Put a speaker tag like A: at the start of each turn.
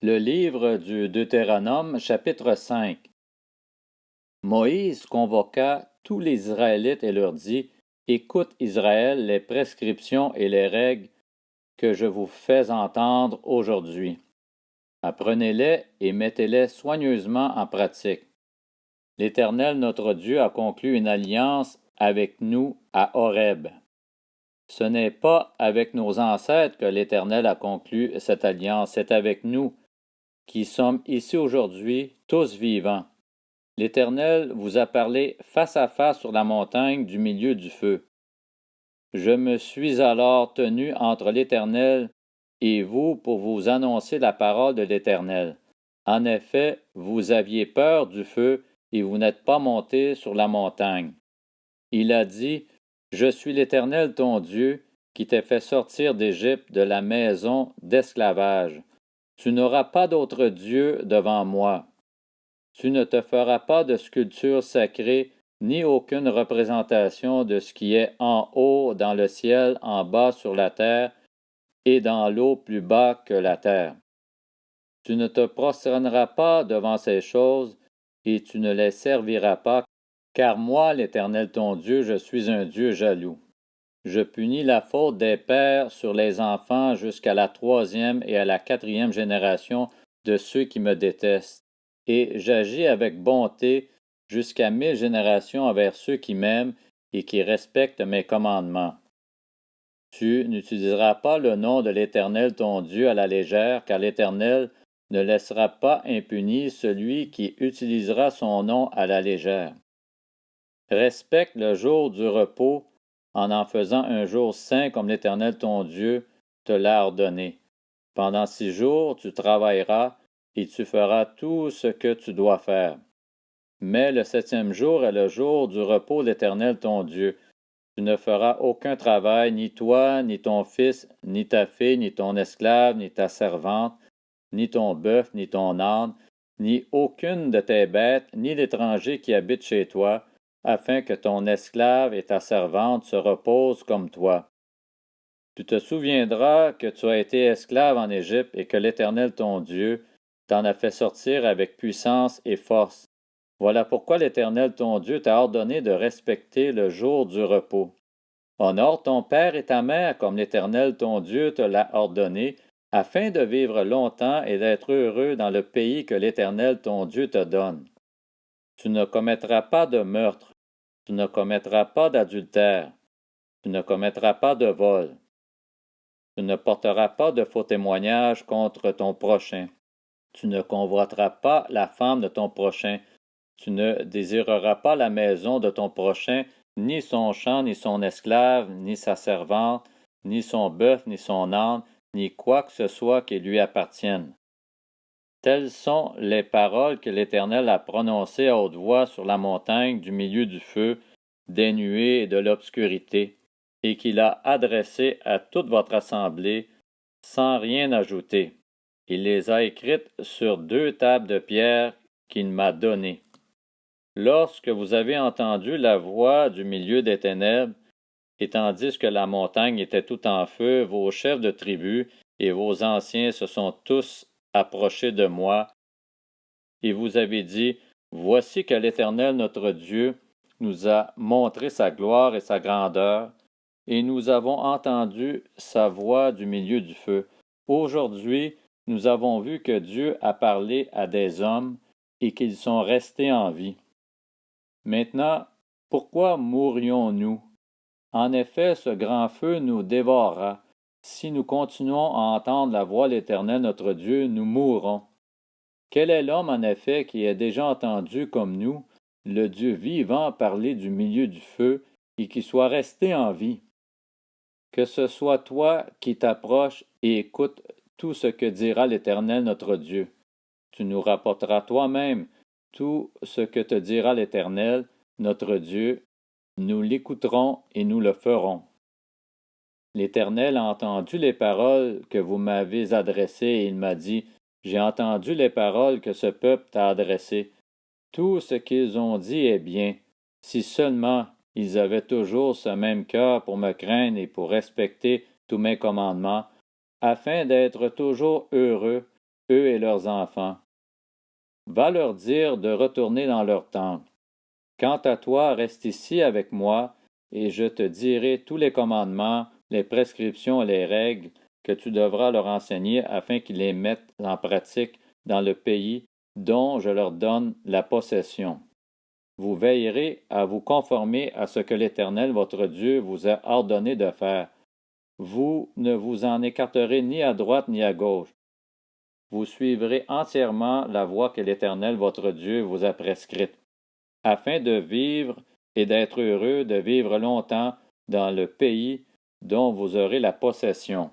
A: Le livre du Deutéronome, chapitre 5. Moïse convoqua tous les Israélites et leur dit: Écoute, Israël, les prescriptions et les règles que je vous fais entendre aujourd'hui. Apprenez-les et mettez-les soigneusement en pratique. L'Éternel notre Dieu a conclu une alliance avec nous à Horeb. Ce n'est pas avec nos ancêtres que l'Éternel a conclu cette alliance, c'est avec nous, qui sommes ici aujourd'hui, tous vivants. L'Éternel vous a parlé face à face sur la montagne du milieu du feu. Je me suis alors tenu entre l'Éternel et vous pour vous annoncer la parole de l'Éternel. En effet, vous aviez peur du feu et vous n'êtes pas monté sur la montagne. Il a dit: Je suis l'Éternel ton Dieu, qui t'ai fait sortir d'Égypte de la maison d'esclavage. Tu n'auras pas d'autre Dieu devant moi. Tu ne te feras pas de sculpture sacrée, ni aucune représentation de ce qui est en haut dans le ciel, en bas sur la terre, et dans l'eau plus bas que la terre. Tu ne te prosterneras pas devant ces choses, et tu ne les serviras pas, car moi, l'Éternel ton Dieu, je suis un Dieu jaloux. Je punis la faute des pères sur les enfants jusqu'à la 3e et à la 4e génération de ceux qui me détestent, et j'agis avec bonté jusqu'à 1000 générations envers ceux qui m'aiment et qui respectent mes commandements. Tu n'utiliseras pas le nom de l'Éternel ton Dieu à la légère, car l'Éternel ne laissera pas impuni celui qui utilisera son nom à la légère. Respecte le jour du repos en faisant un jour saint comme l'Éternel ton Dieu te l'a ordonné. Pendant 6 jours tu travailleras et tu feras tout ce que tu dois faire. Mais le 7e jour est le jour du repos de l'Éternel ton Dieu. Tu ne feras aucun travail, ni toi, ni ton fils, ni ta fille, ni ton esclave, ni ta servante, ni ton bœuf, ni ton âne, ni aucune de tes bêtes, ni l'étranger qui habite chez toi, afin que ton esclave et ta servante se reposent comme toi. Tu te souviendras que tu as été esclave en Égypte et que l'Éternel ton Dieu t'en a fait sortir avec puissance et force. Voilà pourquoi l'Éternel ton Dieu t'a ordonné de respecter le jour du repos. Honore ton père et ta mère comme l'Éternel ton Dieu te l'a ordonné, afin de vivre longtemps et d'être heureux dans le pays que l'Éternel ton Dieu te donne. Tu ne commettras pas de meurtre, tu ne commettras pas d'adultère, tu ne commettras pas de vol, tu ne porteras pas de faux témoignages contre ton prochain, tu ne convoiteras pas la femme de ton prochain, tu ne désireras pas la maison de ton prochain, ni son champ, ni son esclave, ni sa servante, ni son bœuf, ni son âne, ni quoi que ce soit qui lui appartienne. Telles sont les paroles que l'Éternel a prononcées à haute voix sur la montagne du milieu du feu, des nuées et de l'obscurité, et qu'il a adressées à toute votre assemblée, sans rien ajouter. Il les a écrites sur 2 tables de pierre qu'il m'a données. Lorsque vous avez entendu la voix du milieu des ténèbres, et tandis que la montagne était tout en feu, vos chefs de tribus et vos anciens se sont tous approchés de moi, et vous avez dit: Voici que l'Éternel notre Dieu nous a montré sa gloire et sa grandeur, et nous avons entendu sa voix du milieu du feu. Aujourd'hui, nous avons vu que Dieu a parlé à des hommes et qu'ils sont restés en vie. Maintenant, pourquoi mourrions-nous? En effet, ce grand feu nous dévorera. Si nous continuons à entendre la voix de l'Éternel notre Dieu, nous mourrons. Quel est l'homme, en effet, qui ait déjà entendu, comme nous, le Dieu vivant parler du milieu du feu et qui soit resté en vie? Que ce soit toi qui t'approches et écoute tout ce que dira l'Éternel notre Dieu. Tu nous rapporteras toi-même tout ce que te dira l'Éternel, notre Dieu. Nous l'écouterons et nous le ferons. L'Éternel a entendu les paroles que vous m'avez adressées et il m'a dit: J'ai entendu les paroles que ce peuple t'a adressées. Tout ce qu'ils ont dit est bien, si seulement ils avaient toujours ce même cœur pour me craindre et pour respecter tous mes commandements, afin d'être toujours heureux, eux et leurs enfants. Va leur dire de retourner dans leur tente. Quant à toi, reste ici avec moi, et je te dirai tous les commandements, les prescriptions et les règles que tu devras leur enseigner afin qu'ils les mettent en pratique dans le pays dont je leur donne la possession. Vous veillerez à vous conformer à ce que l'Éternel votre Dieu vous a ordonné de faire. Vous ne vous en écarterez ni à droite ni à gauche. Vous suivrez entièrement la voie que l'Éternel votre Dieu vous a prescrite, afin de vivre et d'être heureux, de vivre longtemps dans le pays dont vous aurez la possession.